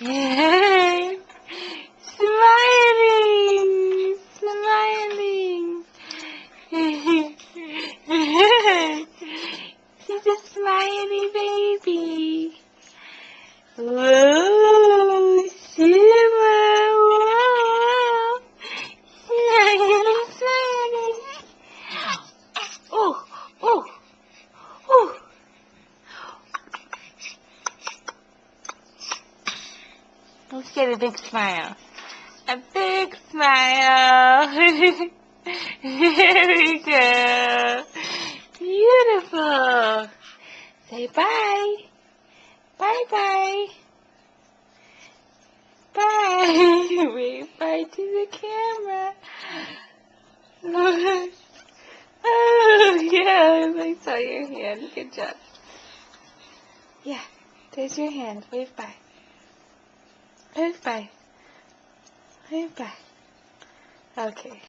Yay! Smiling! Smiling! She's a smiley baby. Whoa! Shimmer! Whoa! Smiling, smiling. Oh! Oh! Oh! Let's get a big smile. A big smile. There we go. Beautiful. Say bye. Bye-bye. Bye. Wave bye to the camera. Oh, yeah, I saw your hand. Good job. Yeah, there's your hand. Wave bye. Wave bye. Wave bye. Okay.